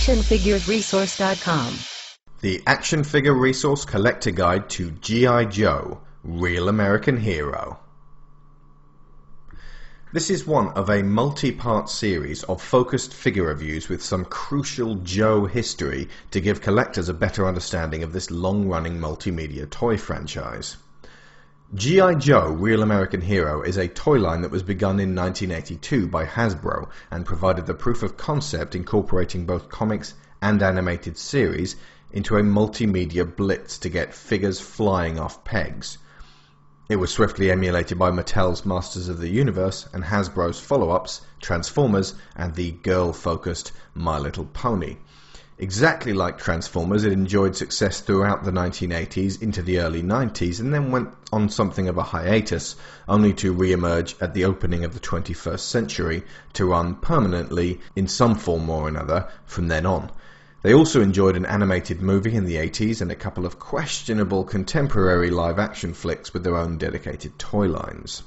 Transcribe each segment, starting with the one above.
actionfiguresresource.com. The Action Figure Resource Collector Guide to G.I. Joe, Real American Hero. This is one of a multi-part series of focused figure reviews with some crucial Joe history to give collectors a better understanding of this long-running multimedia toy franchise. G.I. Joe, Real American Hero is a toy line that was begun in 1982 by Hasbro and provided the proof of concept incorporating both comics and animated series into a multimedia blitz to get figures flying off pegs. It was swiftly emulated by Mattel's Masters of the Universe and Hasbro's follow-ups, Transformers, and the girl-focused My Little Pony. Exactly like Transformers, it enjoyed success throughout the 1980s into the early 90s and then went on something of a hiatus, only to re-emerge at the opening of the 21st century to run permanently in some form or another from then on. They also enjoyed an animated movie in the 80s and a couple of questionable contemporary live-action flicks with their own dedicated toy lines.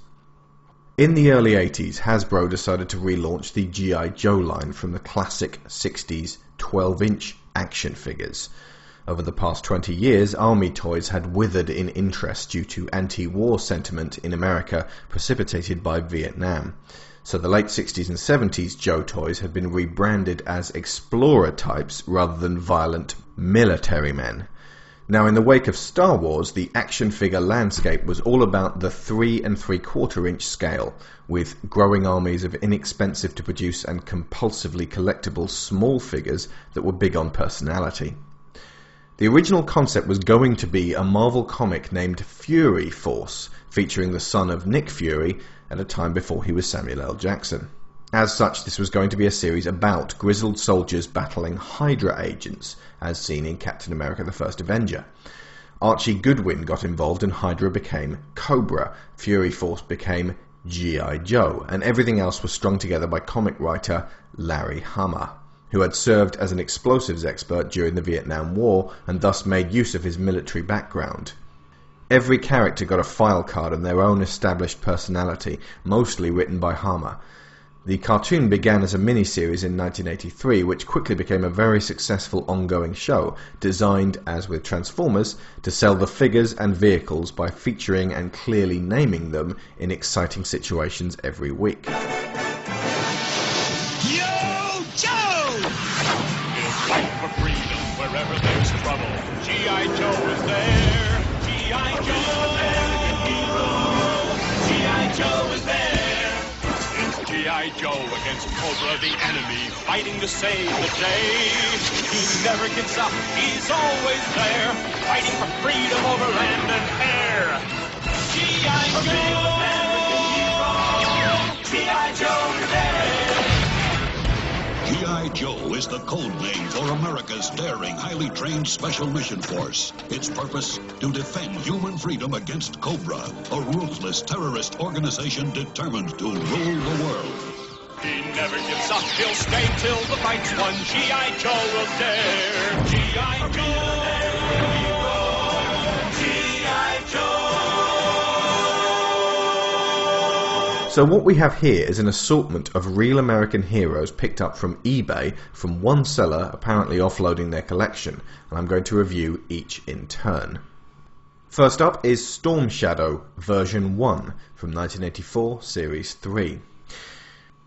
In the early 80s, Hasbro decided to relaunch the G.I. Joe line from the classic 60s 12-inch action figures. Over the past 20 years, Army toys had withered in interest due to anti-war sentiment in America precipitated by Vietnam. So the late 60s and 70s Joe toys had been rebranded as explorer types rather than violent military men. Now, in the wake of Star Wars, the action figure landscape was all about the 3 3/4 inch scale, with growing armies of inexpensive to produce and compulsively collectible small figures that were big on personality. The original concept was going to be a Marvel comic named Fury Force, featuring the son of Nick Fury at a time before he was Samuel L. Jackson. As such, this was going to be a series about grizzled soldiers battling Hydra agents, as seen in Captain America the First Avenger. Archie Goodwin got involved and Hydra became Cobra, Fury Force became G.I. Joe, and everything else was strung together by comic writer Larry Hama, who had served as an explosives expert during the Vietnam War and thus made use of his military background. Every character got a file card and their own established personality, mostly written by Hama. The cartoon began as a miniseries in 1983, which quickly became a very successful ongoing show, designed, as with Transformers, to sell the figures and vehicles by featuring and clearly naming them in exciting situations every week. Yo, Joe! Fight for freedom wherever there's trouble. G.I. Joe is there. G.I. Joe, American hero. G.I. Joe is there. It's G.I. Joe against Cobra, the enemy, fighting to save the day. He never gives up. He's always there, fighting for freedom over land and air. G.I. Joe, American hero. G.I. Joe is there. G.I. Joe is the code name for America's daring, highly trained Special Mission Force. Its purpose? To defend human freedom against Cobra, a ruthless terrorist organization determined to rule the world. He never gives up. He'll stay till the fight's won. G.I. Joe will dare. G.I. Joe, G.I. Joe. So what we have here is an assortment of Real American Heroes picked up from eBay from one seller apparently offloading their collection, and I'm going to review each in turn. First up is Storm Shadow version 1 from 1984 series 3.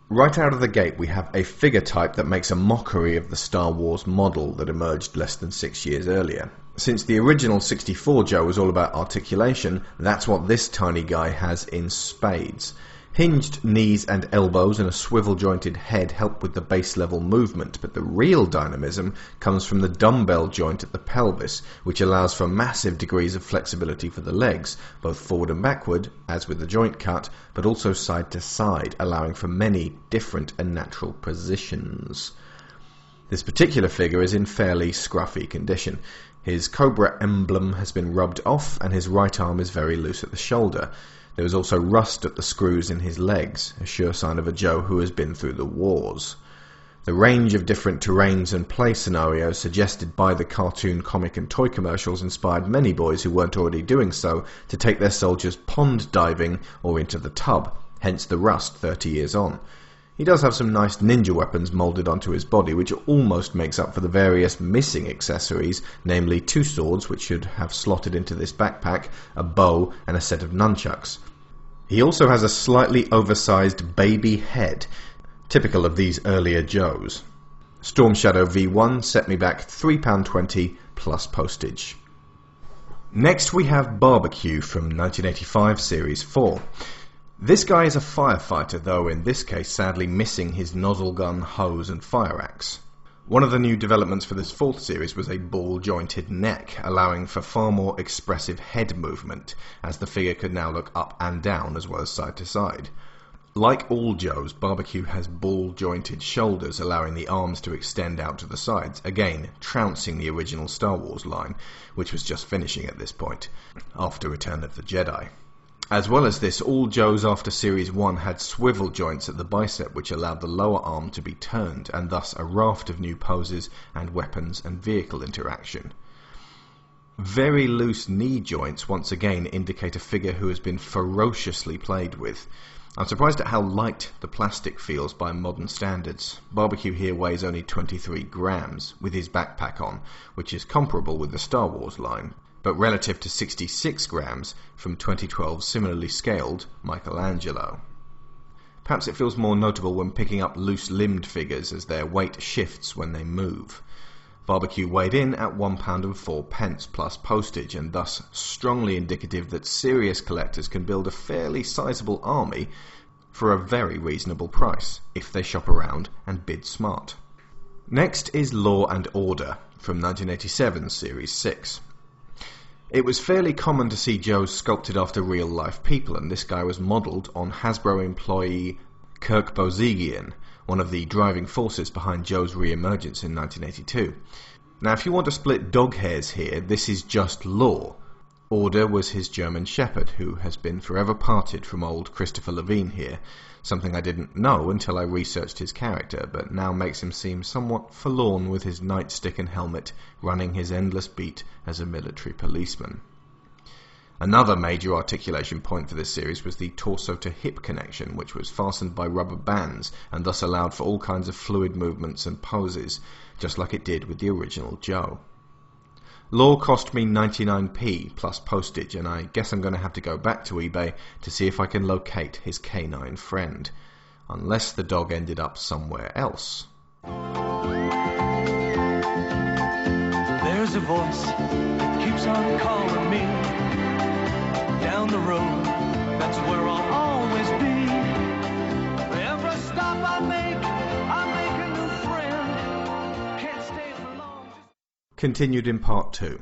Right out of the gate we have a figure type that makes a mockery of the Star Wars model that emerged less than 6 years earlier. Since the original 64 Joe was all about articulation, that's what this tiny guy has in spades. Hinged knees and elbows and a swivel-jointed head help with the base-level movement, but the real dynamism comes from the dumbbell joint at the pelvis, which allows for massive degrees of flexibility for the legs, both forward and backward, as with the joint cut, but also side to side, allowing for many different and natural positions. This particular figure is in fairly scruffy condition. His Cobra emblem has been rubbed off, and his right arm is very loose at the shoulder. There is also rust at the screws in his legs, a sure sign of a Joe who has been through the wars. The range of different terrains and play scenarios suggested by the cartoon, comic and toy commercials inspired many boys who weren't already doing so to take their soldiers pond diving or into the tub, hence the rust 30 years on. He does have some nice ninja weapons moulded onto his body, which almost makes up for the various missing accessories, namely 2 swords which should have slotted into this backpack, a bow and a set of nunchucks. He also has a slightly oversized baby head, typical of these earlier Joes. Storm Shadow V1 set me back £3.20 plus postage. Next we have Barbecue from 1985 Series 4. This guy is a firefighter, though in this case sadly missing his nozzle gun, hose and fire axe. One of the new developments for this 4th series was a ball-jointed neck, allowing for far more expressive head movement, as the figure could now look up and down as well as side to side. Like all Joes, Barbecue has ball-jointed shoulders, allowing the arms to extend out to the sides, again trouncing the original Star Wars line, which was just finishing at this point, after Return of the Jedi. As well as this, all Joes after Series 1 had swivel joints at the bicep which allowed the lower arm to be turned, and thus a raft of new poses and weapons and vehicle interaction. Very loose knee joints once again indicate a figure who has been ferociously played with. I'm surprised at how light the plastic feels by modern standards. Barbecue here weighs only 23 grams, with his backpack on, which is comparable with the Star Wars line, but relative to 66 grams from 2012's similarly scaled Michelangelo. Perhaps it feels more notable when picking up loose-limbed figures as their weight shifts when they move. Barbecue weighed in at £1.04 plus postage, and thus strongly indicative that serious collectors can build a fairly sizable army for a very reasonable price, if they shop around and bid smart. Next is Law and Order from 1987 Series 6. It was fairly common to see Joes sculpted after real-life people, and this guy was modelled on Hasbro employee Kirk Bozigian, one of the driving forces behind Joe's re-emergence in 1982. Now, if you want to split dog hairs here, this is just Law. Order was his German Shepherd, who has been forever parted from old Christopher Levine here, something I didn't know until I researched his character, but now makes him seem somewhat forlorn with his nightstick and helmet, running his endless beat as a military policeman. Another major articulation point for this series was the torso-to-hip connection, which was fastened by rubber bands and thus allowed for all kinds of fluid movements and poses, just like it did with the original Joe. Law cost me 99p plus postage, and I guess I'm going to have to go back to eBay to see if I can locate his canine friend, unless the dog ended up somewhere else. There's a voice that keeps on calling me down the road, that's where I'll always be. Every stop I make a new friend. Can't stay for long. Continued in Part 2.